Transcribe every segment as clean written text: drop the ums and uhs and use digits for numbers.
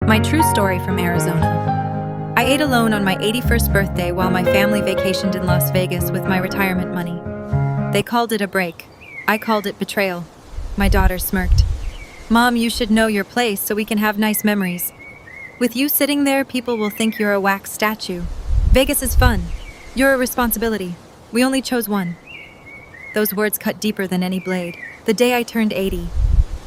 My true story from Arizona. I ate alone on my 81st birthday while my family vacationed in Las Vegas with my retirement money. They called it a break. I called it betrayal. My daughter smirked. "Mom, you should know your place so we can have nice memories. With you sitting there, people will think you're a wax statue. Vegas is fun. You're a responsibility. We only chose one." Those words cut deeper than any blade. The day I turned 80.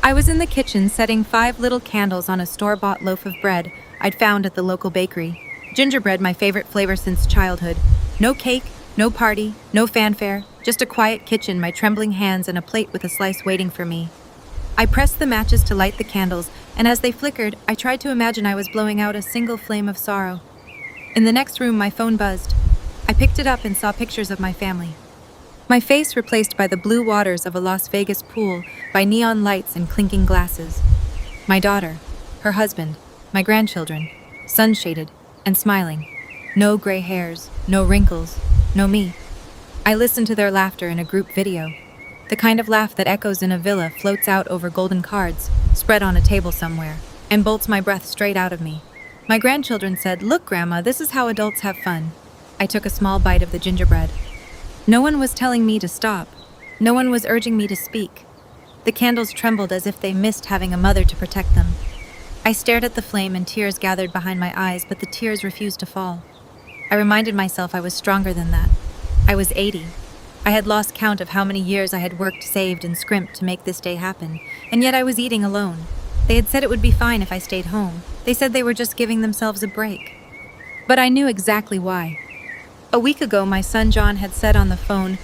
I was in the kitchen setting 5 little candles on a store-bought loaf of bread I'd found at the local bakery. Gingerbread, my favorite flavor since childhood. No cake, no party, no fanfare, just a quiet kitchen, my trembling hands, and a plate with a slice waiting for me. I pressed the matches to light the candles, and as they flickered, I tried to imagine I was blowing out a single flame of sorrow. In the next room, my phone buzzed. I picked it up and saw pictures of my family. My face replaced by the blue waters of a Las Vegas pool, by neon lights and clinking glasses. My daughter, her husband, my grandchildren, sun-shaded and smiling. No gray hairs, no wrinkles, no me. I listened to their laughter in a group video. The kind of laugh that echoes in a villa, floats out over golden cards, spread on a table somewhere, and bolts my breath straight out of me. My grandchildren said, "Look, Grandma, this is how adults have fun." I took a small bite of the gingerbread. No one was telling me to stop. No one was urging me to speak. The candles trembled as if they missed having a mother to protect them. I stared at the flame and tears gathered behind my eyes, but the tears refused to fall. I reminded myself I was stronger than that. I was 80. I had lost count of how many years I had worked, saved, and scrimped to make this day happen, and yet I was eating alone. They had said it would be fine if I stayed home. They said they were just giving themselves a break. But I knew exactly why. A week ago, my son John had said on the phone,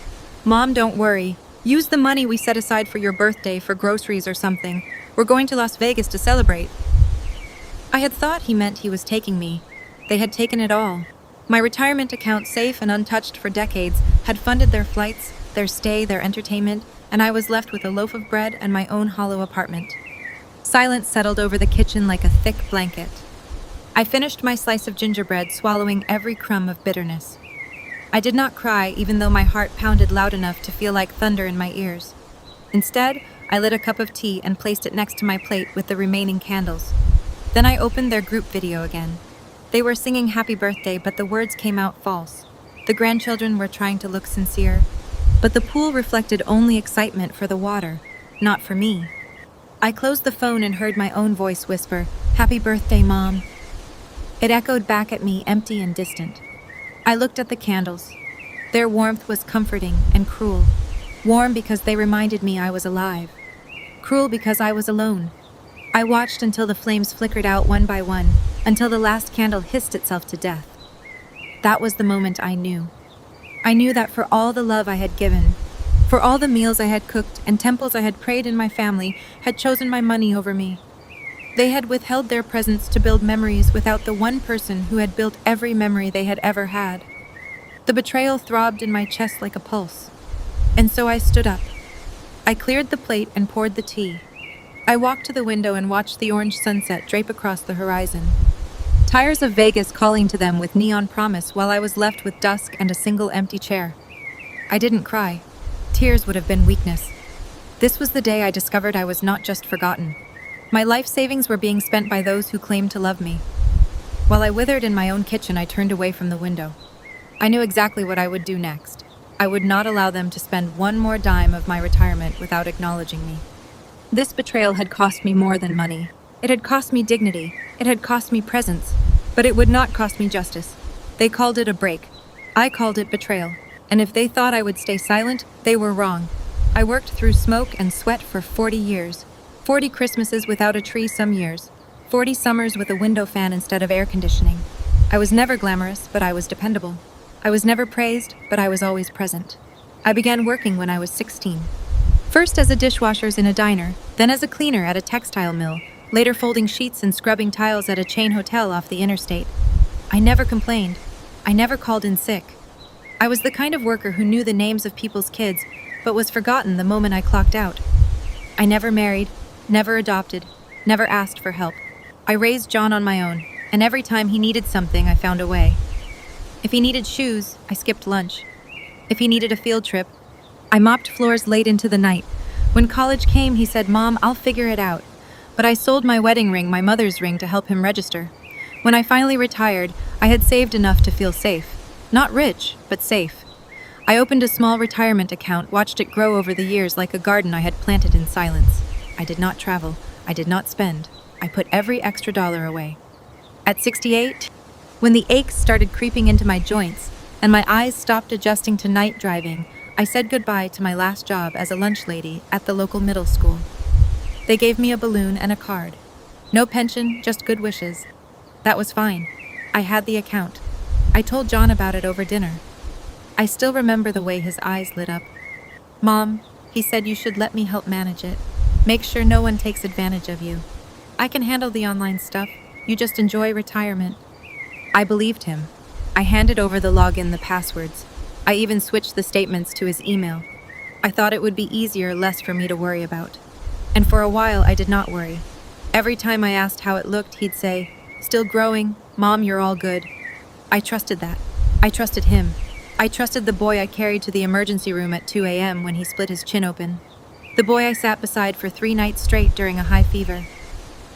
"Mom, don't worry. Use the money we set aside for your birthday for groceries or something. We're going to Las Vegas to celebrate." I had thought he meant he was taking me. They had taken it all. My retirement account, safe and untouched for decades, had funded their flights, their stay, their entertainment, and I was left with a loaf of bread and my own hollow apartment. Silence settled over the kitchen like a thick blanket. I finished my slice of gingerbread, swallowing every crumb of bitterness. I did not cry, even though my heart pounded loud enough to feel like thunder in my ears. Instead, I lit a cup of tea and placed it next to my plate with the remaining candles. Then I opened their group video again. They were singing happy birthday, but the words came out false. The grandchildren were trying to look sincere, but the pool reflected only excitement for the water, not for me. I closed the phone and heard my own voice whisper, "Happy birthday, Mom." It echoed back at me, empty and distant. I looked at the candles. Their warmth was comforting and cruel. Warm because they reminded me I was alive. Cruel because I was alone. I watched until the flames flickered out one by one, until the last candle hissed itself to death. That was the moment I knew. I knew that for all the love I had given, for all the meals I had cooked and temples I had prayed in, my family had chosen my money over me. They had withheld their presence to build memories without the one person who had built every memory they had ever had. The betrayal throbbed in my chest like a pulse. And so I stood up. I cleared the plate and poured the tea. I walked to the window and watched the orange sunset drape across the horizon. Tires of Vegas calling to them with neon promise, while I was left with dusk and a single empty chair. I didn't cry. Tears would have been weakness. This was the day I discovered I was not just forgotten. My life savings were being spent by those who claimed to love me. While I withered in my own kitchen, I turned away from the window. I knew exactly what I would do next. I would not allow them to spend one more dime of my retirement without acknowledging me. This betrayal had cost me more than money. It had cost me dignity. It had cost me presence. But it would not cost me justice. They called it a break. I called it betrayal. And if they thought I would stay silent, they were wrong. I worked through smoke and sweat for 40 years. 40 Christmases without a tree some years. 40 summers with a window fan instead of air conditioning. I was never glamorous, but I was dependable. I was never praised, but I was always present. I began working when I was 16. First as a dishwasher in a diner, then as a cleaner at a textile mill, later folding sheets and scrubbing tiles at a chain hotel off the interstate. I never complained. I never called in sick. I was the kind of worker who knew the names of people's kids, but was forgotten the moment I clocked out. I never married, never adopted, never asked for help. I raised John on my own, and every time he needed something, I found a way. If he needed shoes, I skipped lunch. If he needed a field trip, I mopped floors late into the night. When college came, he said, "Mom, I'll figure it out." But I sold my wedding ring, my mother's ring, to help him register. When I finally retired, I had saved enough to feel safe. Not rich, but safe. I opened a small retirement account, watched it grow over the years like a garden I had planted in silence. I did not travel. I did not spend. I put every extra dollar away. At 68, when the aches started creeping into my joints and my eyes stopped adjusting to night driving, I said goodbye to my last job as a lunch lady at the local middle school. They gave me a balloon and a card. No pension, just good wishes. That was fine. I had the account. I told John about it over dinner. I still remember the way his eyes lit up. "Mom," he said, "you should let me help manage it. Make sure no one takes advantage of you. I can handle the online stuff. You just enjoy retirement." I believed him. I handed over the login, the passwords. I even switched the statements to his email. I thought it would be easier, less for me to worry about. And for a while, I did not worry. Every time I asked how it looked, he'd say, "Still growing. Mom, you're all good." I trusted that. I trusted him. I trusted the boy I carried to the emergency room at 2 a.m. when he split his chin open. The boy I sat beside for 3 nights straight during a high fever.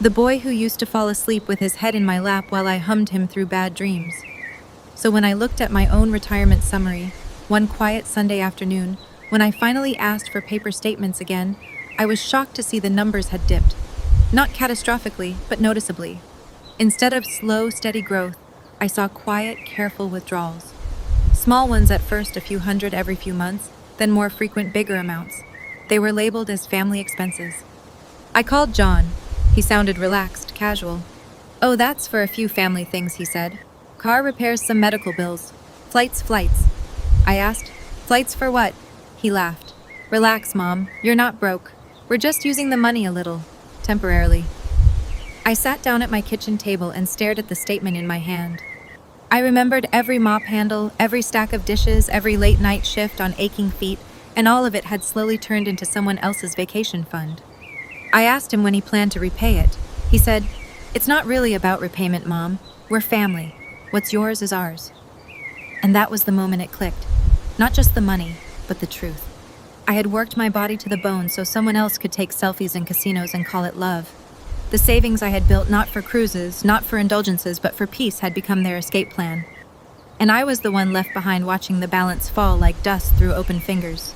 The boy who used to fall asleep with his head in my lap while I hummed him through bad dreams. So when I looked at my own retirement summary, one quiet Sunday afternoon, when I finally asked for paper statements again, I was shocked to see the numbers had dipped. Not catastrophically, but noticeably. Instead of slow, steady growth, I saw quiet, careful withdrawals. Small ones at first, a few hundred every few months, then more frequent, bigger amounts. They were labeled as family expenses. I called John. He sounded relaxed, casual. "Oh, that's for a few family things," he said. "Car repairs, some medical bills. Flights. I asked, "Flights for what?" He laughed. "Relax, Mom. You're not broke. We're just using the money a little, temporarily." I sat down at my kitchen table and stared at the statement in my hand. I remembered every mop handle, every stack of dishes, every late night shift on aching feet, and all of it had slowly turned into someone else's vacation fund. I asked him when he planned to repay it. He said, "It's not really about repayment, Mom. We're family. What's yours is ours." And that was the moment it clicked. Not just the money, but the truth. I had worked my body to the bone so someone else could take selfies in casinos and call it love. The savings I had built not for cruises, not for indulgences, but for peace had become their escape plan. And I was the one left behind watching the balance fall like dust through open fingers.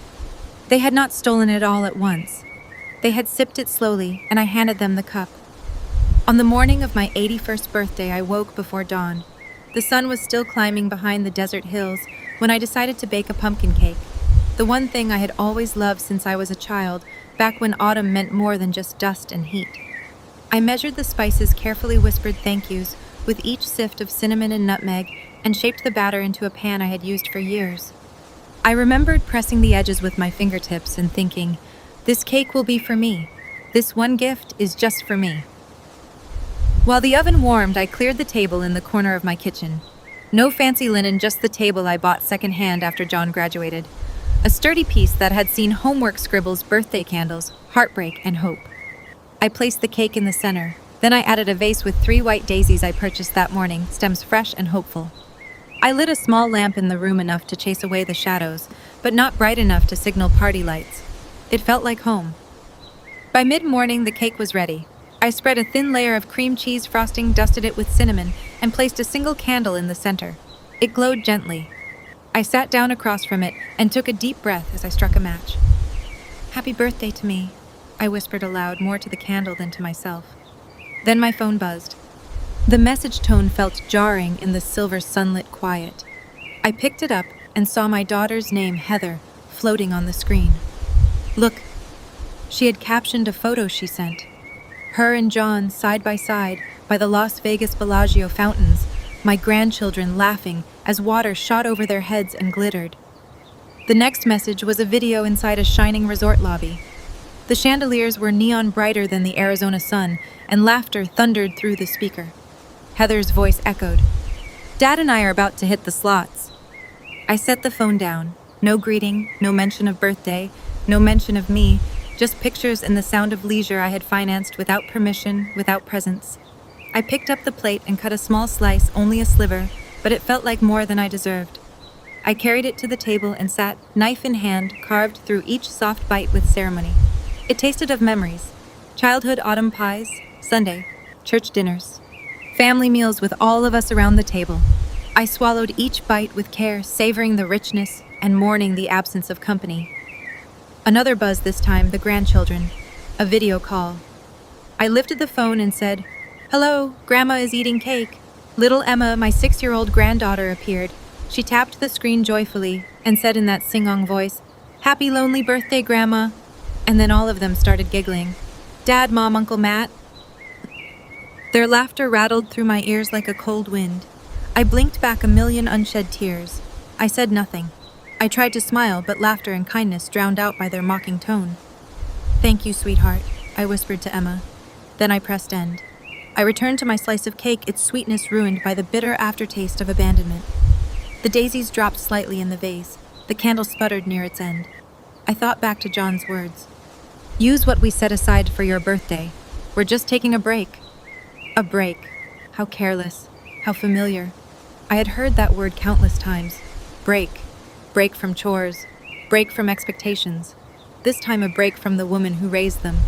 They had not stolen it all at once. They had sipped it slowly, and I handed them the cup. On the morning of my 81st birthday, I woke before dawn. The sun was still climbing behind the desert hills when I decided to bake a pumpkin cake. The one thing I had always loved since I was a child, back when autumn meant more than just dust and heat. I measured the spices, carefully whispered thank yous with each sift of cinnamon and nutmeg, and shaped the batter into a pan I had used for years. I remembered pressing the edges with my fingertips and thinking, "This cake will be for me. This one gift is just for me." While the oven warmed, I cleared the table in the corner of my kitchen. No fancy linen, just the table I bought secondhand after John graduated. A sturdy piece that had seen homework scribbles, birthday candles, heartbreak, and hope. I placed the cake in the center. Then I added a vase with 3 white daisies I purchased that morning, stems fresh and hopeful. I lit a small lamp in the room, enough to chase away the shadows, but not bright enough to signal party lights. It felt like home. By mid-morning, the cake was ready. I spread a thin layer of cream cheese frosting, dusted it with cinnamon, and placed a single candle in the center. It glowed gently. I sat down across from it and took a deep breath as I struck a match. "Happy birthday to me," I whispered aloud, more to the candle than to myself. Then my phone buzzed. The message tone felt jarring in the silver sunlit quiet. I picked it up and saw my daughter's name, Heather, floating on the screen. "Look," she had captioned a photo she sent. Her and John side by side by the Las Vegas Bellagio fountains, my grandchildren laughing as water shot over their heads and glittered. The next message was a video inside a shining resort lobby. The chandeliers were neon brighter than the Arizona sun, and laughter thundered through the speaker. Heather's voice echoed. "Dad and I are about to hit the slots." I set the phone down. No greeting, no mention of birthday, no mention of me, just pictures and the sound of leisure I had financed without permission, without presents. I picked up the plate and cut a small slice, only a sliver, but it felt like more than I deserved. I carried it to the table and sat, knife in hand, carved through each soft bite with ceremony. It tasted of memories. Childhood autumn pies, Sunday, church dinners, family meals with all of us around the table. I swallowed each bite with care, savoring the richness and mourning the absence of company. Another buzz this time, the grandchildren. A video call. I lifted the phone and said, "Hello, Grandma is eating cake." Little Emma, my 6-year-old granddaughter, appeared. She tapped the screen joyfully and said in that sing-song voice, "Happy lonely birthday, Grandma." And then all of them started giggling. Dad, Mom, Uncle Matt. Their laughter rattled through my ears like a cold wind. I blinked back a million unshed tears. I said nothing. I tried to smile, but laughter and kindness drowned out by their mocking tone. "Thank you, sweetheart," I whispered to Emma. Then I pressed end. I returned to my slice of cake, its sweetness ruined by the bitter aftertaste of abandonment. The daisies dropped slightly in the vase. The candle sputtered near its end. I thought back to John's words. "Use what we set aside for your birthday. We're just taking a break." A break. How careless. How familiar. I had heard that word countless times. Break. Break from chores. Break from expectations. This time a break from the woman who raised them.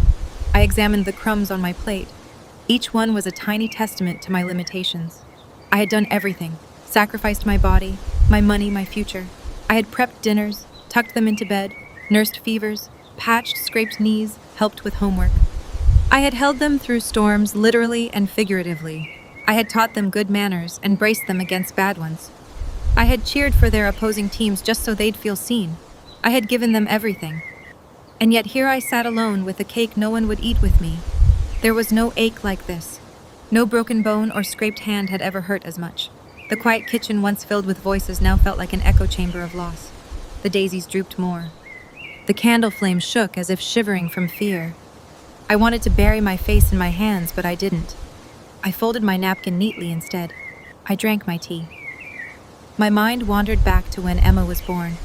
I examined the crumbs on my plate. Each one was a tiny testament to my limitations. I had done everything. Sacrificed my body, my money, my future. I had prepped dinners, tucked them into bed, nursed fevers, patched scraped knees, helped with homework. I had held them through storms, literally and figuratively. I had taught them good manners and braced them against bad ones. I had cheered for their opposing teams just so they'd feel seen. I had given them everything. And yet here I sat alone with a cake no one would eat with me. There was no ache like this. No broken bone or scraped hand had ever hurt as much. The quiet kitchen, once filled with voices, now felt like an echo chamber of loss. The daisies drooped more. The candle flame shook as if shivering from fear. I wanted to bury my face in my hands, but I didn't. I folded my napkin neatly instead. I drank my tea. My mind wandered back to when Emma was born.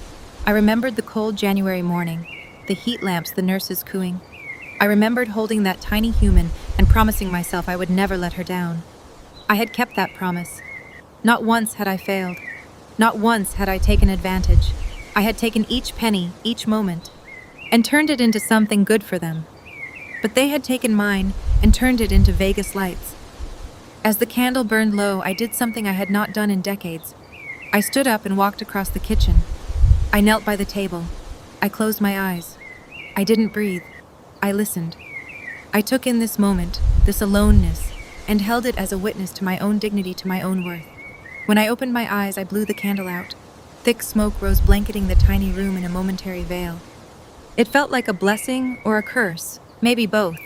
I remembered the cold January morning, the heat lamps, the nurses cooing. I remembered holding that tiny human and promising myself I would never let her down. I had kept that promise. Not once had I failed. Not once had I taken advantage. I had taken each penny, each moment, and turned it into something good for them. But they had taken mine and turned it into Vegas lights. As the candle burned low, I did something I had not done in decades. I stood up and walked across the kitchen. I knelt by the table. I closed my eyes. I didn't breathe. I listened. I took in this moment, this aloneness, and held it as a witness to my own dignity, to my own worth. When I opened my eyes, I blew the candle out. Thick smoke rose, blanketing the tiny room in a momentary veil. It felt like a blessing or a curse, maybe both.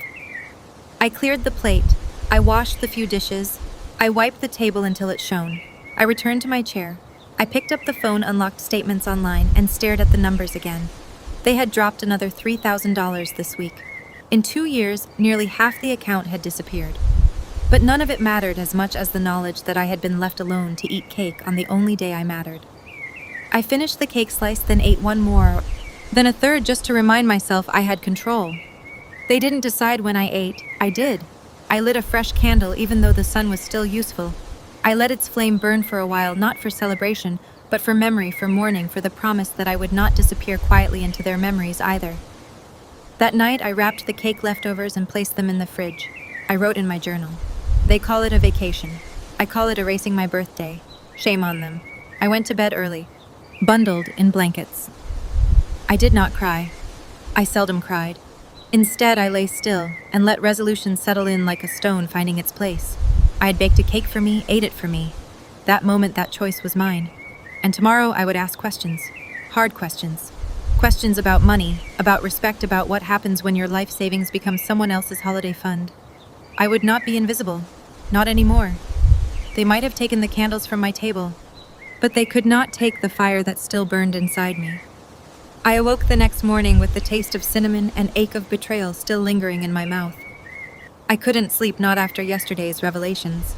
I cleared the plate. I washed the few dishes. I wiped the table until it shone. I returned to my chair. I picked up the phone, unlocked statements online, and stared at the numbers again. They had dropped another $3,000 this week. In 2 years, nearly half the account had disappeared. But none of it mattered as much as the knowledge that I had been left alone to eat cake on the only day I mattered. I finished the cake slice, then ate one more, then a third, just to remind myself I had control. They didn't decide when I ate. I did. I lit a fresh candle even though the sun was still useful. I let its flame burn for a while, not for celebration, but for memory, for mourning, for the promise that I would not disappear quietly into their memories either. That night, I wrapped the cake leftovers and placed them in the fridge. I wrote in my journal. They call it a vacation. I call it erasing my birthday. Shame on them. I went to bed early, bundled in blankets. I did not cry. I seldom cried. Instead, I lay still and let resolution settle in like a stone finding its place. I had baked a cake for me, ate it for me. That moment, that choice was mine. And tomorrow I would ask questions. Hard questions. Questions about money, about respect, about what happens when your life savings become someone else's holiday fund. I would not be invisible. Not anymore. They might have taken the candles from my table, but they could not take the fire that still burned inside me. I awoke the next morning with the taste of cinnamon and ache of betrayal still lingering in my mouth. I couldn't sleep, not after yesterday's revelations.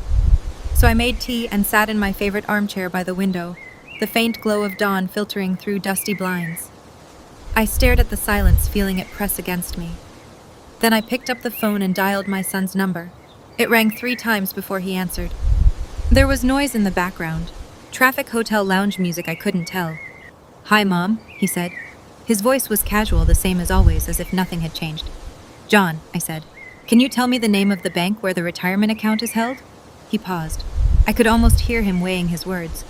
So I made tea and sat in my favorite armchair by the window, the faint glow of dawn filtering through dusty blinds. I stared at the silence, feeling it press against me. Then I picked up the phone and dialed my son's number. It rang 3 times before he answered. There was noise in the background. Traffic, hotel lounge music, I couldn't tell. "Hi, Mom," he said. His voice was casual, the same as always, as if nothing had changed. "John," I said. Can you tell me the name of the bank where the retirement account is held? He paused. I could almost hear him weighing his words.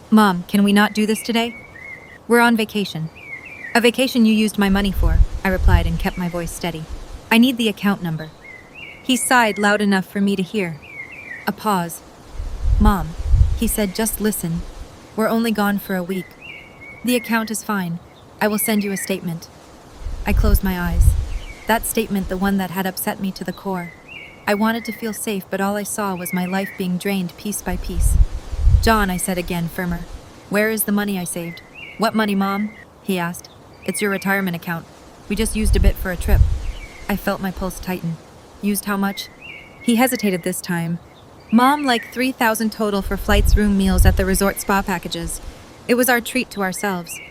Mom, can we not do this today? We're on vacation. A vacation you used my money for, I replied and kept my voice steady. I need the account number. He sighed loud enough for me to hear. A pause. Mom, he said, just listen. We're only gone for a week. The account is fine. I will send you a statement. I closed my eyes. That statement, the one that had upset me to the core. I wanted to feel safe, but all I saw was my life being drained piece by piece. John, I said again, firmer. Where is the money I saved? What money, Mom? He asked. It's your retirement account. We just used a bit for a trip. I felt my pulse tighten. Used how much? He hesitated this time. Mom, like $3,000 total for flights, room, meals at the resort, spa packages. It was our treat to ourselves.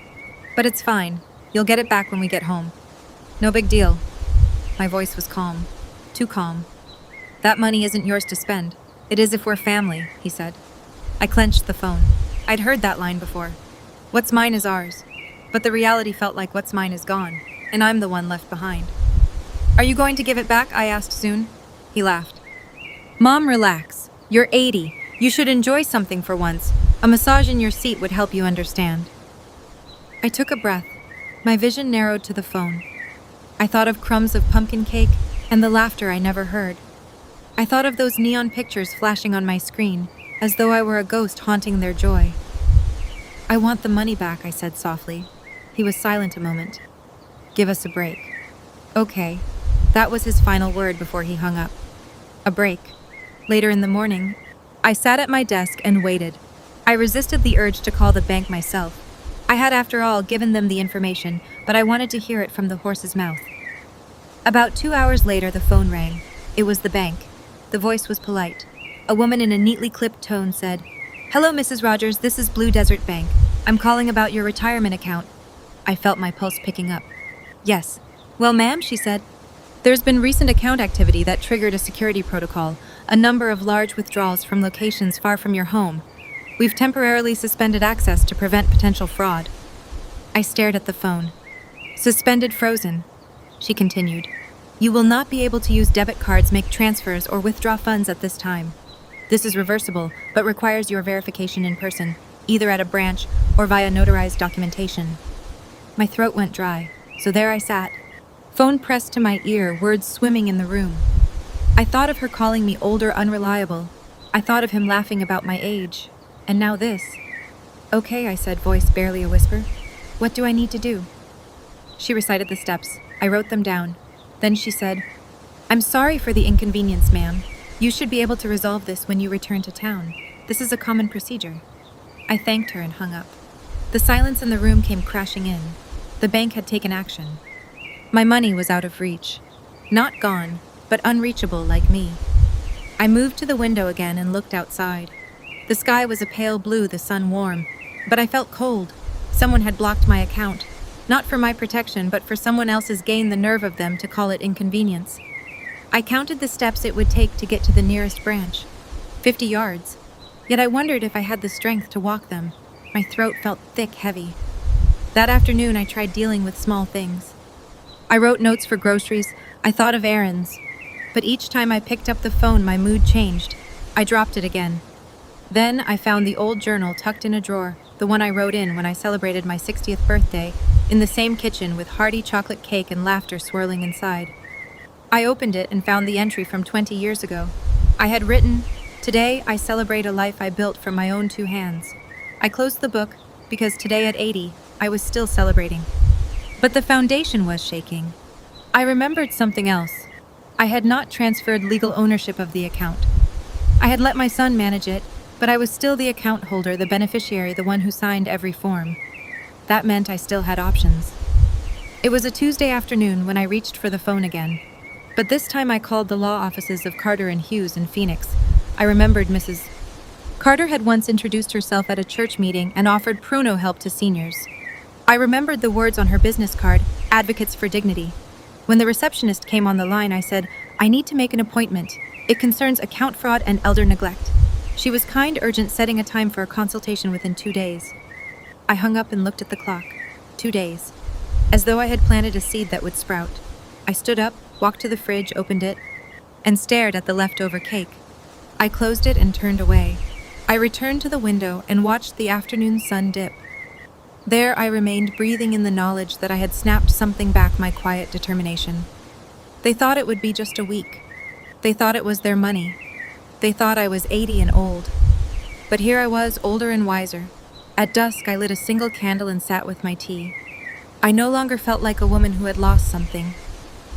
But it's fine. You'll get it back when we get home. No big deal. My voice was calm. Too calm. That money isn't yours to spend. It is if we're family, he said. I clenched the phone. I'd heard that line before. What's mine is ours. But the reality felt like what's mine is gone, and I'm the one left behind. Are you going to give it back? I asked soon. He laughed. Mom, relax. You're 80. You should enjoy something for once. A massage in your seat would help you understand. I took a breath. My vision narrowed to the phone. I thought of crumbs of pumpkin cake and the laughter I never heard. I thought of those neon pictures flashing on my screen, as though I were a ghost haunting their joy. I want the money back, I said softly. He was silent a moment. Give us a break. Okay. That was his final word before he hung up. A break. Later in the morning, I sat at my desk and waited. I resisted the urge to call the bank myself. I had, after all, given them the information, but I wanted to hear it from the horse's mouth. About 2 hours later, the phone rang. It was the bank. The voice was polite. A woman in a neatly clipped tone said, Hello, Mrs. Rogers, this is Blue Desert Bank. I'm calling about your retirement account. I felt my pulse picking up. Yes. Well, ma'am, she said. There's been recent account activity that triggered a security protocol, a number of large withdrawals from locations far from your home. We've temporarily suspended access to prevent potential fraud. I stared at the phone. Suspended, frozen. She continued. You will not be able to use debit cards, make transfers, or withdraw funds at this time. This is reversible, but requires your verification in person, either at a branch or via notarized documentation. My throat went dry, so there I sat. Phone pressed to my ear, words swimming in the room. I thought of her calling me old or unreliable. I thought of him laughing about my age. And now this. Okay, I said, voice barely a whisper. What do I need to do? She recited the steps. I wrote them down. Then she said, I'm sorry for the inconvenience, ma'am. You should be able to resolve this when you return to town. This is a common procedure. I thanked her and hung up. The silence in the room came crashing in. The bank had taken action. My money was out of reach. Not gone, but unreachable like me. I moved to the window again and looked outside. The sky was a pale blue, the sun warm, but I felt cold. Someone had blocked my account, not for my protection, but for someone else's gain, the nerve of them to call it inconvenience. I counted the steps it would take to get to the nearest branch. 50 yards. Yet I wondered if I had the strength to walk them. My throat felt thick, heavy. That afternoon I tried dealing with small things. I wrote notes for groceries. I thought of errands. But each time I picked up the phone, my mood changed. I dropped it again. Then I found the old journal tucked in a drawer, the one I wrote in when I celebrated my 60th birthday, in the same kitchen with hearty chocolate cake and laughter swirling inside. I opened it and found the entry from 20 years ago. I had written, Today I celebrate a life I built from my own 2 hands. I closed the book because today at 80, I was still celebrating. But the foundation was shaking. I remembered something else. I had not transferred legal ownership of the account. I had let my son manage it, but I was still the account holder, the beneficiary, the one who signed every form. That meant I still had options. It was a Tuesday afternoon when I reached for the phone again. But this time I called the law offices of Carter and Hughes in Phoenix. I remembered Mrs. Carter had once introduced herself at a church meeting and offered Pruno help to seniors. I remembered the words on her business card, Advocates for Dignity. When the receptionist came on the line, I said, I need to make an appointment. It concerns account fraud and elder neglect. She was kind, urgent, setting a time for a consultation within 2 days. I hung up and looked at the clock. 2 days. As though I had planted a seed that would sprout. I stood up, walked to the fridge, opened it. and stared at the leftover cake. I closed it and turned away. I returned to the window and watched the afternoon sun dip. There I remained, breathing in the knowledge that I had snapped something back my quiet determination. They thought it would be just a week. They thought it was their money. They thought I was 80 and old. But here I was, older and wiser. At dusk, I lit a single candle and sat with my tea. I no longer felt like a woman who had lost something.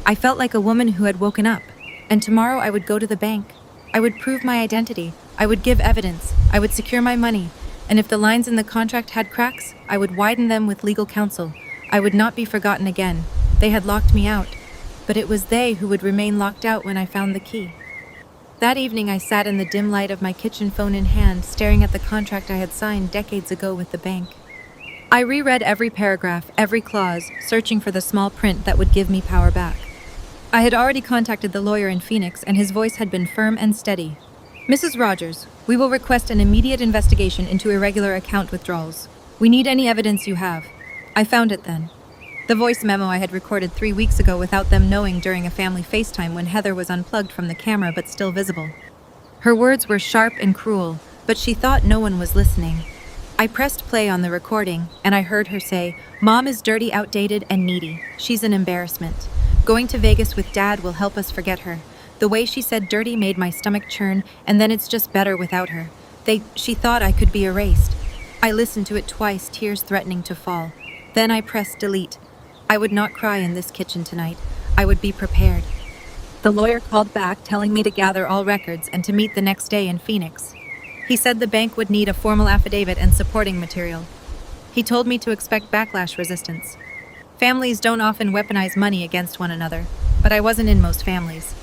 I felt like a woman who had woken up, and tomorrow I would go to the bank. I would prove my identity. I would give evidence. I would secure my money. And if the lines in the contract had cracks, I would widen them with legal counsel. I would not be forgotten again. They had locked me out, but it was they who would remain locked out when I found the key. That evening I sat in the dim light of my kitchen, phone in hand, staring at the contract I had signed decades ago with the bank. I reread every paragraph, every clause, searching for the small print that would give me power back. I had already contacted the lawyer in Phoenix, and his voice had been firm and steady. Mrs. Rogers, we will request an immediate investigation into irregular account withdrawals. We need any evidence you have. I found it then. The voice memo I had recorded 3 weeks ago without them knowing during a family FaceTime when Heather was unplugged from the camera but still visible. Her words were sharp and cruel, but she thought no one was listening. I pressed play on the recording, and I heard her say, "Mom is dirty, outdated, and needy. She's an embarrassment. Going to Vegas with Dad will help us forget her." The way she said dirty made my stomach churn, and then it's just better without her. She thought I could be erased. I listened to it twice, tears threatening to fall. Then I pressed delete. I would not cry in this kitchen tonight. I would be prepared. The lawyer called back, telling me to gather all records and to meet the next day in Phoenix. He said the bank would need a formal affidavit and supporting material. He told me to expect backlash resistance. Families don't often weaponize money against one another, but I wasn't in most families.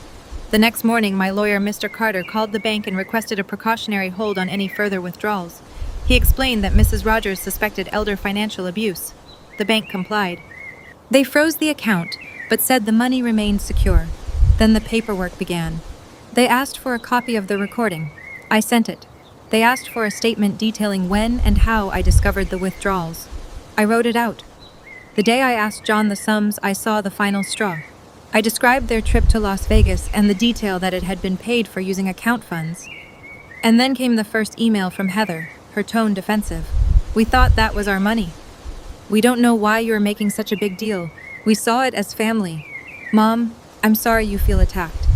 The next morning, my lawyer, Mr. Carter, called the bank and requested a precautionary hold on any further withdrawals. He explained that Mrs. Rogers suspected elder financial abuse. The bank complied. They froze the account, but said the money remained secure. Then the paperwork began. They asked for a copy of the recording. I sent it. They asked for a statement detailing when and how I discovered the withdrawals. I wrote it out. The day I asked John the sums, I saw the final straw. I described their trip to Las Vegas and the detail that it had been paid for using account funds. And then came the first email from Heather, her tone defensive. "We thought that was our money. We don't know why you are making such a big deal. We saw it as family. Mom, I'm sorry you feel attacked."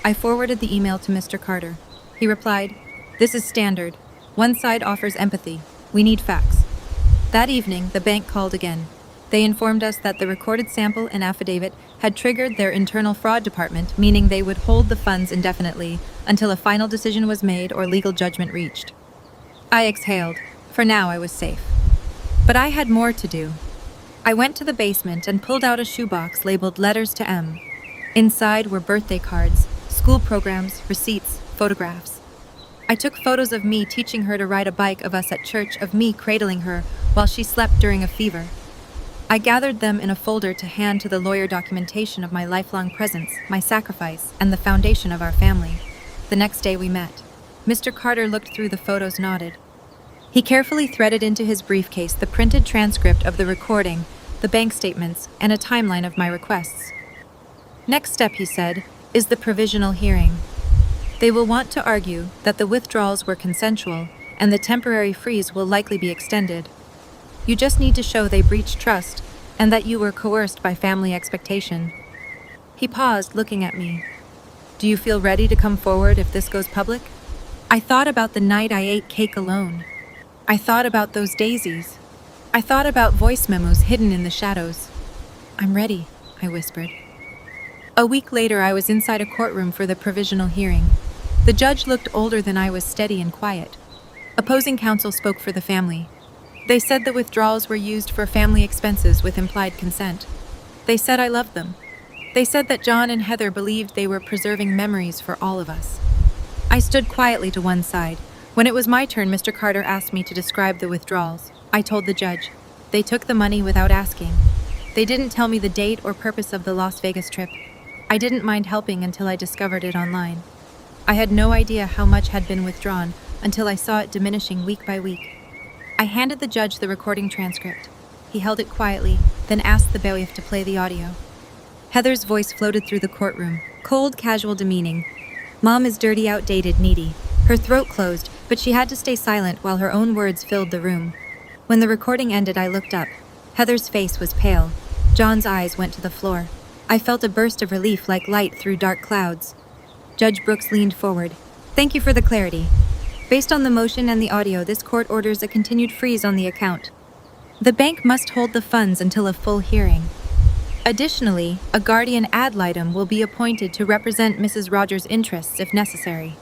I forwarded the email to Mr. Carter. He replied, "This is standard. One side offers empathy. We need facts." That evening, the bank called again. They informed us that the recorded sample and affidavit had triggered their internal fraud department, meaning they would hold the funds indefinitely until a final decision was made or legal judgment reached. I exhaled. For now, I was safe. But I had more to do. I went to the basement and pulled out a shoebox labeled Letters to M. Inside were birthday cards, school programs, receipts, photographs. I took photos of me teaching her to ride a bike, of us at church, of me cradling her while she slept during a fever. I gathered them in a folder to hand to the lawyer, documentation of my lifelong presence, my sacrifice, and the foundation of our family. The next day we met. Mr. Carter looked through the photos, nodded. He carefully threaded into his briefcase the printed transcript of the recording, the bank statements, and a timeline of my requests. "Next step," he said, "is the provisional hearing. They will want to argue that the withdrawals were consensual, and the temporary freeze will likely be extended. You just need to show they breached trust and that you were coerced by family expectation." He paused, looking at me. "Do you feel ready to come forward if this goes public?" I thought about the night I ate cake alone. I thought about those daisies. I thought about voice memos hidden in the shadows. "I'm ready," I whispered. A week later, I was inside a courtroom for the provisional hearing. The judge looked older than I was, steady and quiet. Opposing counsel spoke for the family. They said the withdrawals were used for family expenses with implied consent. They said I loved them. They said that John and Heather believed they were preserving memories for all of us. I stood quietly to one side. When it was my turn, Mr. Carter asked me to describe the withdrawals. I told the judge. They took the money without asking. They didn't tell me the date or purpose of the Las Vegas trip. I didn't mind helping until I discovered it online. I had no idea how much had been withdrawn until I saw it diminishing week by week. I handed the judge the recording transcript. He held it quietly, then asked the bailiff to play the audio. Heather's voice floated through the courtroom. Cold, casual, demeaning. Mom is dirty, outdated, needy. Her throat closed, but she had to stay silent while her own words filled the room. When the recording ended, I looked up. Heather's face was pale. John's eyes went to the floor. I felt a burst of relief like light through dark clouds. Judge Brooks leaned forward. Thank you for the clarity. Based on the motion and the audio, this court orders a continued freeze on the account. The bank must hold the funds until a full hearing. Additionally, a guardian ad litem will be appointed to represent Mrs. Rogers' interests if necessary.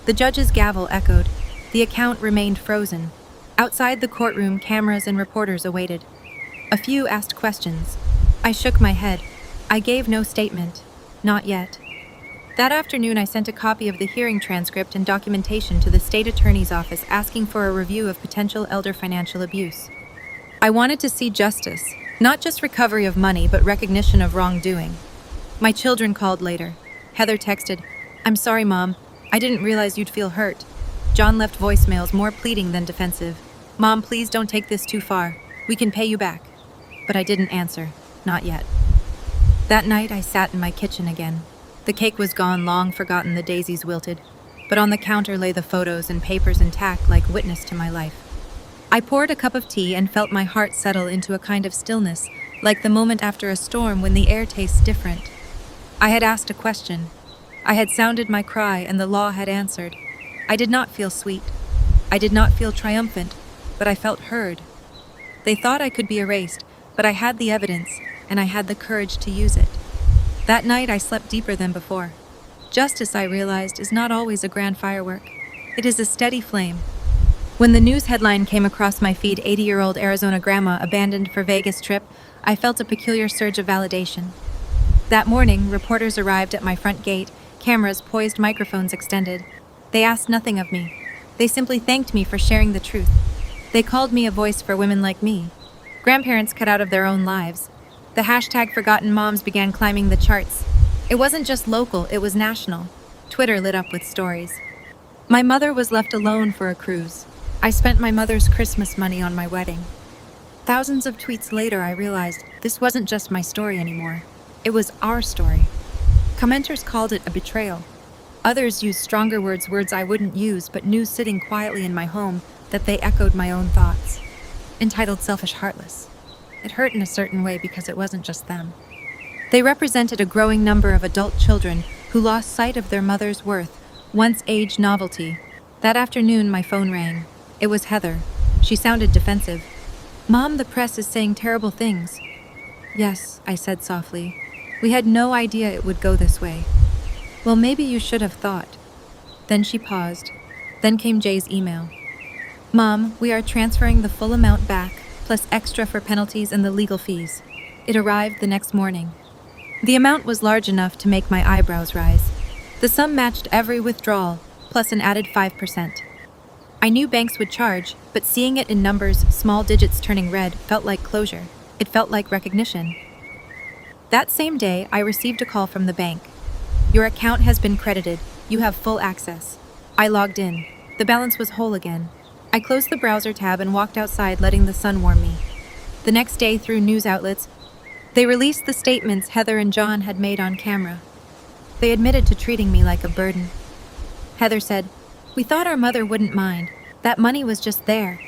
The judge's gavel echoed. The account remained frozen. Outside the courtroom, cameras and reporters awaited. A few asked questions. I shook my head. I gave no statement. Not yet. That afternoon, I sent a copy of the hearing transcript and documentation to the state attorney's office asking for a review of potential elder financial abuse. I wanted to see justice, not just recovery of money, but recognition of wrongdoing. My children called later. Heather texted, "I'm sorry, Mom. I didn't realize you'd feel hurt." John left voicemails more pleading than defensive. "Mom, please don't take this too far. We can pay you back." But I didn't answer. Not yet. That night, I sat in my kitchen again. The cake was gone, long forgotten, the daisies wilted, but on the counter lay the photos and papers intact like witness to my life. I poured a cup of tea and felt my heart settle into a kind of stillness, like the moment after a storm when the air tastes different. I had asked a question. I had sounded my cry and the law had answered. I did not feel sweet. I did not feel triumphant, but I felt heard. They thought I could be erased, but I had the evidence, and I had the courage to use it. That night, I slept deeper than before. Justice, I realized, is not always a grand firework. It is a steady flame. When the news headline came across my feed, 80-year-old Arizona grandma abandoned for Vegas trip, I felt a peculiar surge of validation. That morning, reporters arrived at my front gate, cameras poised, microphones extended. They asked nothing of me. They simply thanked me for sharing the truth. They called me a voice for women like me. Grandparents cut out of their own lives. The hashtag Forgotten Moms began climbing the charts. It wasn't just local, it was national. Twitter lit up with stories. My mother was left alone for a cruise. I spent my mother's Christmas money on my wedding. Thousands of tweets later, I realized this wasn't just my story anymore. It was our story. Commenters called it a betrayal. Others used stronger words I wouldn't use, but knew sitting quietly in my home that they echoed my own thoughts. Entitled Selfish Heartless. It hurt in a certain way because it wasn't just them. They represented a growing number of adult children who lost sight of their mother's worth, once age novelty. That afternoon, my phone rang. It was Heather. She sounded defensive. "Mom, the press is saying terrible things." "Yes," I said softly. "We had no idea it would go this way." "Well, maybe you should have thought." Then she paused. Then came Jay's email. "Mom, we are transferring the full amount back, plus extra for penalties and the legal fees." It arrived the next morning. The amount was large enough to make my eyebrows rise. The sum matched every withdrawal, plus an added 5%. I knew banks would charge, but seeing it in numbers, small digits turning red, felt like closure. It felt like recognition. That same day, I received a call from the bank. "Your account has been credited. You have full access." I logged in. The balance was whole again. I closed the browser tab and walked outside, letting the sun warm me. The next day, through news outlets, they released the statements Heather and John had made on camera. They admitted to treating me like a burden. Heather said, "We thought our mother wouldn't mind. That money was just there."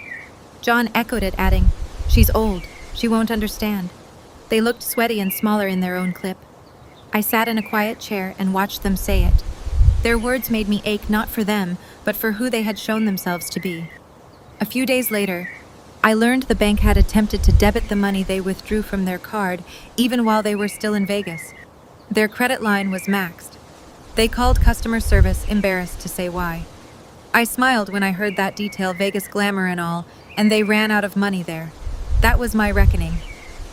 John echoed it, adding, "She's old. She won't understand." They looked sweaty and smaller in their own clip. I sat in a quiet chair and watched them say it. Their words made me ache, not for them, but for who they had shown themselves to be. A few days later, I learned the bank had attempted to debit the money they withdrew from their card, even while they were still in Vegas. Their credit line was maxed. They called customer service, embarrassed to say why. I smiled when I heard that detail, Vegas glamour and all, and they ran out of money there. That was my reckoning.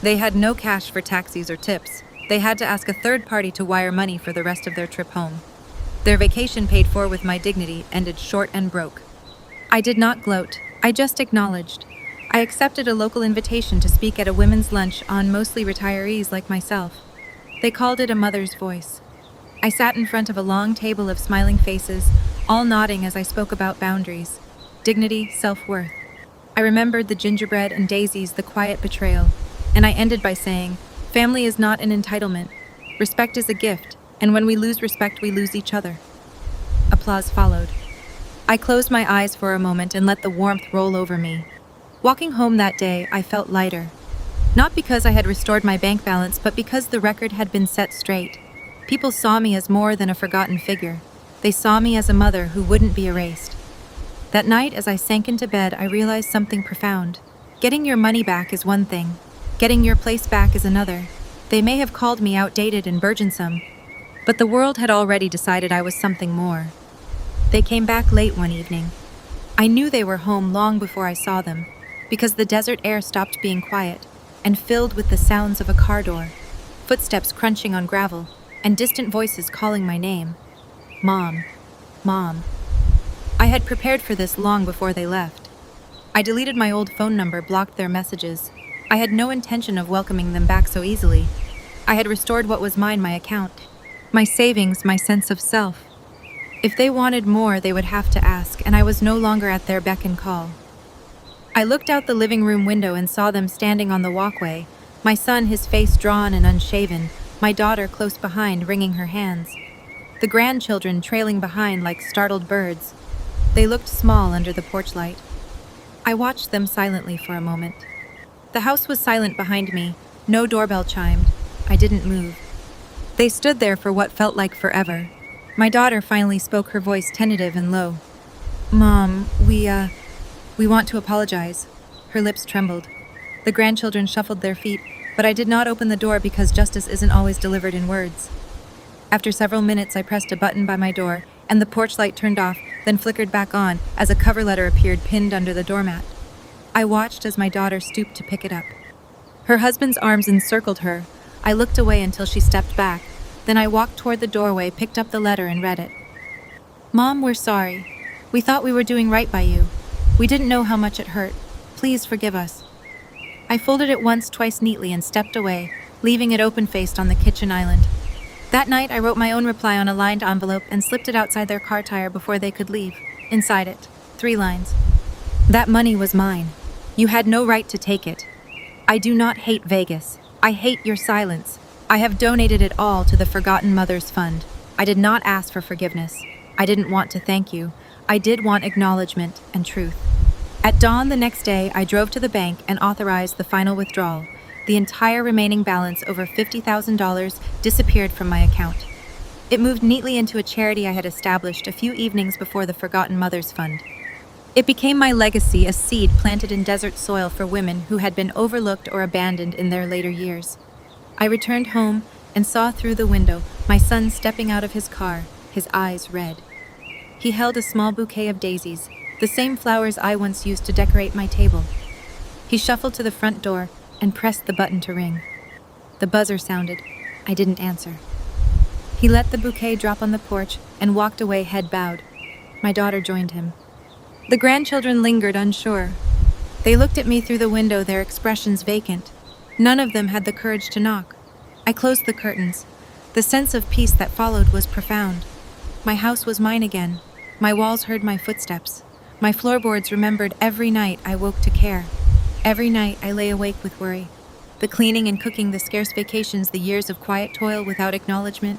They had no cash for taxis or tips. They had to ask a third party to wire money for the rest of their trip home. Their vacation, paid for with my dignity, ended short and broke. I did not gloat. I just acknowledged. I accepted a local invitation to speak at a women's lunch on mostly retirees like myself. They called it a mother's voice. I sat in front of a long table of smiling faces, all nodding as I spoke about boundaries, dignity, self-worth. I remembered the gingerbread and daisies, the quiet betrayal, and I ended by saying, "Family is not an entitlement. Respect is a gift, and when we lose respect, we lose each other. Applause followed. I closed my eyes for a moment and let the warmth roll over me. Walking home that day, I felt lighter. Not because I had restored my bank balance, but because the record had been set straight. People saw me as more than a forgotten figure. They saw me as a mother who wouldn't be erased. That night, as I sank into bed, I realized something profound. Getting your money back is one thing. Getting your place back is another. They may have called me outdated and burdensome, but the world had already decided I was something more. They came back late one evening. I knew they were home long before I saw them, because the desert air stopped being quiet and filled with the sounds of a car door, footsteps crunching on gravel, and distant voices calling my name. Mom. Mom. I had prepared for this long before they left. I deleted my old phone number, blocked their messages. I had no intention of welcoming them back so easily. I had restored what was mine, my account, my savings, my sense of self. If they wanted more, they would have to ask, and I was no longer at their beck and call. I looked out the living room window and saw them standing on the walkway, my son, his face drawn and unshaven, my daughter close behind, wringing her hands. The grandchildren trailing behind like startled birds. They looked small under the porch light. I watched them silently for a moment. The house was silent behind me. No doorbell chimed. I didn't move. They stood there for what felt like forever. My daughter finally spoke, her voice tentative and low. Mom, we want to apologize. Her lips trembled. The grandchildren shuffled their feet, but I did not open the door because justice isn't always delivered in words. After several minutes, I pressed a button by my door, and the porch light turned off, then flickered back on as a cover letter appeared pinned under the doormat. I watched as my daughter stooped to pick it up. Her husband's arms encircled her. I looked away until she stepped back. Then I walked toward the doorway, picked up the letter, and read it. Mom, we're sorry. We thought we were doing right by you. We didn't know how much it hurt. Please forgive us. I folded it once, twice neatly and stepped away, leaving it open-faced on the kitchen island. That night, I wrote my own reply on a lined envelope and slipped it outside their car tire before they could leave. Inside it, 3 lines. That money was mine. You had no right to take it. I do not hate Vegas. I hate your silence. I have donated it all to the Forgotten Mothers Fund. I did not ask for forgiveness. I didn't want to thank you. I did want acknowledgement and truth. At dawn the next day, I drove to the bank and authorized the final withdrawal. The entire remaining balance, over $50,000, disappeared from my account. It moved neatly into a charity I had established a few evenings before the Forgotten Mothers Fund. It became my legacy, a seed planted in desert soil for women who had been overlooked or abandoned in their later years. I returned home and saw through the window my son stepping out of his car, his eyes red. He held a small bouquet of daisies, the same flowers I once used to decorate my table. He shuffled to the front door and pressed the button to ring. The buzzer sounded. I didn't answer. He let the bouquet drop on the porch and walked away, head bowed. My daughter joined him. The grandchildren lingered, unsure. They looked at me through the window, their expressions vacant. None of them had the courage to knock. I closed the curtains. The sense of peace that followed was profound. My house was mine again. My walls heard my footsteps. My floorboards remembered every night I woke to care. Every night I lay awake with worry. The cleaning and cooking, the scarce vacations, the years of quiet toil without acknowledgement,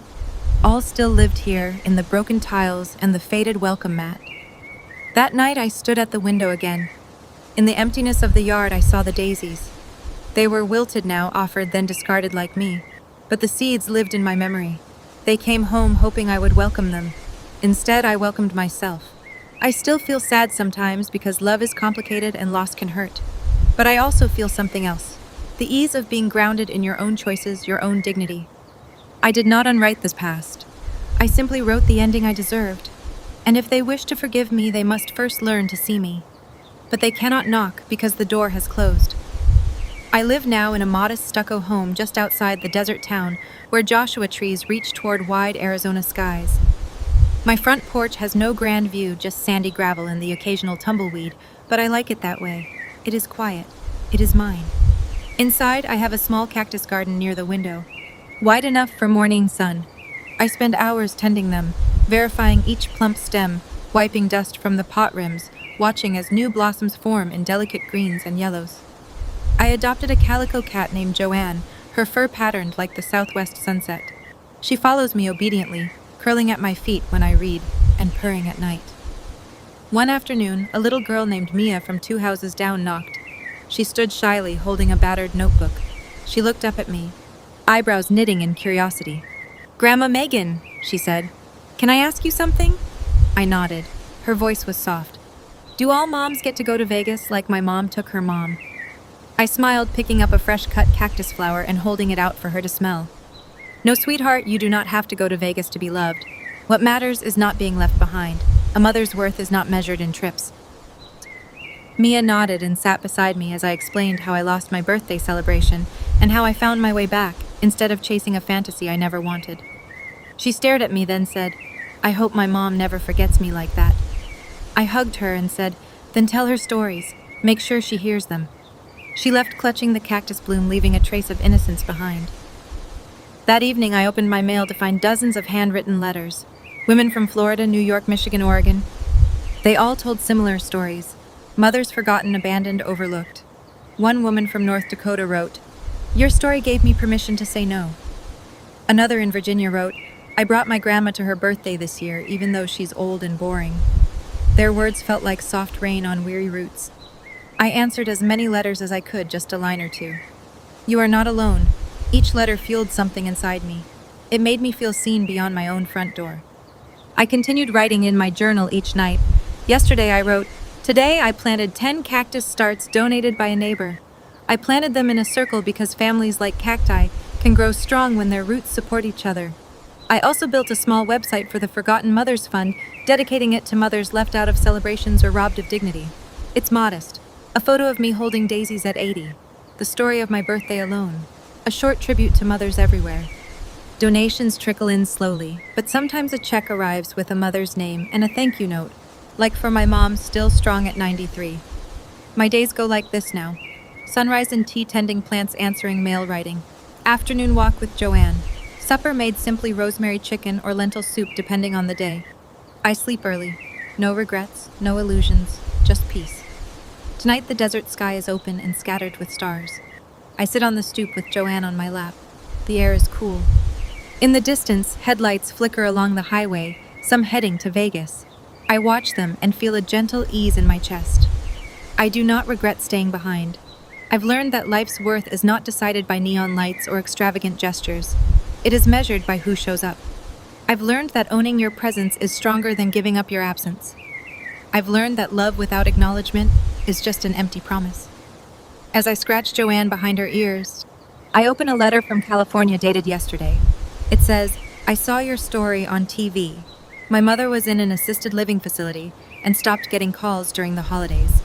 all still lived here in the broken tiles and the faded welcome mat. That night I stood at the window again. In the emptiness of the yard I saw the daisies. They were wilted now, offered then discarded like me. But the seeds lived in my memory. They came home hoping I would welcome them. Instead, I welcomed myself. I still feel sad sometimes because love is complicated and loss can hurt. But I also feel something else. The ease of being grounded in your own choices, your own dignity. I did not unwrite this past. I simply wrote the ending I deserved. And if they wish to forgive me, they must first learn to see me. But they cannot knock because the door has closed. I live now in a modest stucco home just outside the desert town where Joshua trees reach toward wide Arizona skies. My front porch has no grand view, just sandy gravel and the occasional tumbleweed, but I like it that way. It is quiet. It is mine. Inside, I have a small cactus garden near the window, wide enough for morning sun. I spend hours tending them, verifying each plump stem, wiping dust from the pot rims, watching as new blossoms form in delicate greens and yellows. I adopted a calico cat named Joanne, her fur patterned like the southwest sunset. She follows me obediently, curling at my feet when I read and purring at night. One afternoon, a little girl named Mia from 2 houses down knocked. She stood shyly, holding a battered notebook. She looked up at me, eyebrows knitting in curiosity. "Grandma Megan," she said, "can I ask you something?" I nodded. Her voice was soft. "Do all moms get to go to Vegas like my mom took her mom?" I smiled, picking up a fresh-cut cactus flower and holding it out for her to smell. "No, sweetheart, you do not have to go to Vegas to be loved. What matters is not being left behind. A mother's worth is not measured in trips." Mia nodded and sat beside me as I explained how I lost my birthday celebration and how I found my way back instead of chasing a fantasy I never wanted. She stared at me, then said, "I hope my mom never forgets me like that." I hugged her and said, "Then tell her stories. Make sure she hears them." She left clutching the cactus bloom, leaving a trace of innocence behind. That evening, I opened my mail to find dozens of handwritten letters. Women from Florida, New York, Michigan, Oregon. They all told similar stories. Mothers forgotten, abandoned, overlooked. One woman from North Dakota wrote, "Your story gave me permission to say no." Another in Virginia wrote, "I brought my grandma to her birthday this year, even though she's old and boring." Their words felt like soft rain on weary roots. I answered as many letters as I could, just a line or two. "You are not alone." Each letter fueled something inside me. It made me feel seen beyond my own front door. I continued writing in my journal each night. Yesterday I wrote, "Today I planted 10 cactus starts donated by a neighbor. I planted them in a circle because families like cacti can grow strong when their roots support each other. I also built a small website for the Forgotten Mothers Fund, dedicating it to mothers left out of celebrations or robbed of dignity. It's modest. A photo of me holding daisies at 80. The story of my birthday alone. A short tribute to mothers everywhere. Donations trickle in slowly, but sometimes a check arrives with a mother's name and a thank you note, like for my mom, still strong at 93. My days go like this now. Sunrise and tea, tending plants, answering mail, writing. Afternoon walk with Joanne. Supper made simply rosemary chicken or lentil soup depending on the day. I sleep early. No regrets, no illusions, just peace. Tonight the desert sky is open and scattered with stars. I sit on the stoop with Joanne on my lap. The air is cool. In the distance, headlights flicker along the highway, some heading to Vegas. I watch them and feel a gentle ease in my chest. I do not regret staying behind. I've learned that life's worth is not decided by neon lights or extravagant gestures. It is measured by who shows up. I've learned that owning your presence is stronger than giving up your absence. I've learned that love without acknowledgement is just an empty promise. As I scratch Joanne behind her ears, I open a letter from California dated yesterday. It says, "I saw your story on TV. My mother was in an assisted living facility and stopped getting calls during the holidays.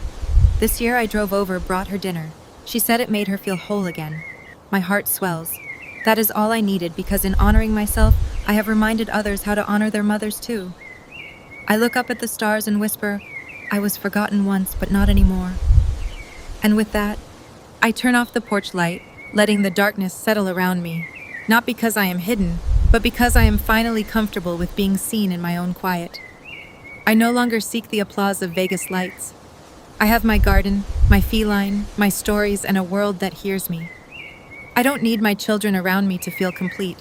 This year I drove over, brought her dinner. She said it made her feel whole again. My heart swells. That is all I needed, because in honoring myself, I have reminded others how to honor their mothers too. I look up at the stars and whisper, I was forgotten once, but not anymore." And with that, I turn off the porch light, letting the darkness settle around me. Not because I am hidden, but because I am finally comfortable with being seen in my own quiet. I no longer seek the applause of Vegas lights. I have my garden, my feline, my stories, and a world that hears me. I don't need my children around me to feel complete.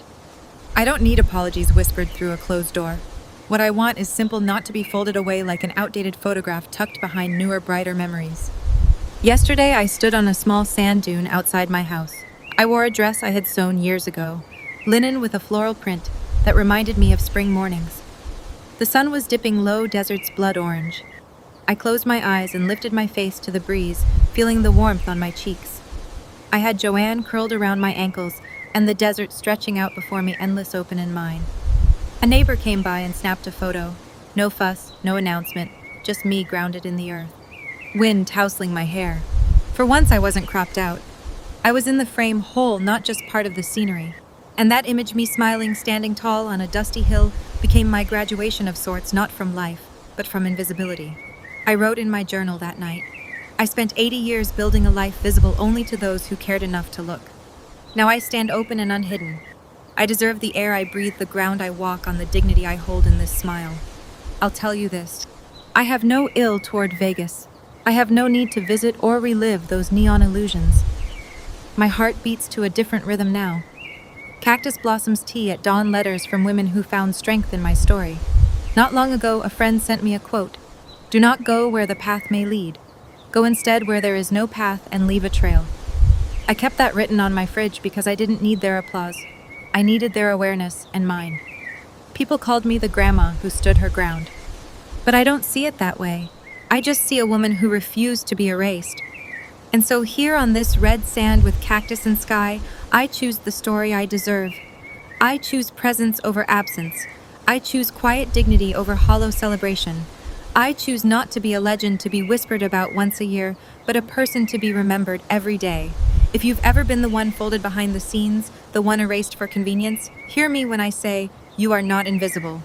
I don't need apologies whispered through a closed door. What I want is simple, not to be folded away like an outdated photograph tucked behind newer, brighter memories. Yesterday, I stood on a small sand dune outside my house. I wore a dress I had sewn years ago, linen with a floral print that reminded me of spring mornings. The sun was dipping low, desert's blood orange. I closed my eyes and lifted my face to the breeze, feeling the warmth on my cheeks. I had Joanne curled around my ankles and the desert stretching out before me, endless, open in mine. A neighbor came by and snapped a photo. No fuss, no announcement, just me grounded in the earth. Wind tousling my hair. For once I wasn't cropped out. I was in the frame, whole, not just part of the scenery. And that image, me smiling, standing tall on a dusty hill, became my graduation of sorts, not from life, but from invisibility. I wrote in my journal that night, I spent 80 years building a life visible only to those who cared enough to look. Now I stand open and unhidden. I deserve the air I breathe, the ground I walk on, the dignity I hold in this smile. I'll tell you this. I have no ill toward Vegas. I have no need to visit or relive those neon illusions. My heart beats to a different rhythm now. Cactus Blossoms Tea at Dawn letters from women who found strength in my story. Not long ago, a friend sent me a quote: "Do not go where the path may lead. Go instead where there is no path and leave a trail." I kept that written on my fridge because I didn't need their applause. I needed their awareness and mine. People called me the grandma who stood her ground. But I don't see it that way. I just see a woman who refused to be erased. And so here on this red sand with cactus and sky, I choose the story I deserve. I choose presence over absence. I choose quiet dignity over hollow celebration. I choose not to be a legend to be whispered about once a year, but a person to be remembered every day. If you've ever been the one folded behind the scenes, the one erased for convenience, hear me when I say, you are not invisible.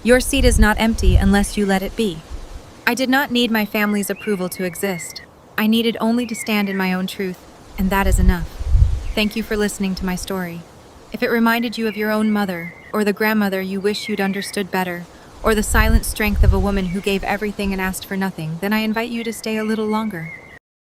Your seat is not empty unless you let it be. I did not need my family's approval to exist. I needed only to stand in my own truth, and that is enough. Thank you for listening to my story. If it reminded you of your own mother, or the grandmother you wish you'd understood better, or the silent strength of a woman who gave everything and asked for nothing, then I invite you to stay a little longer.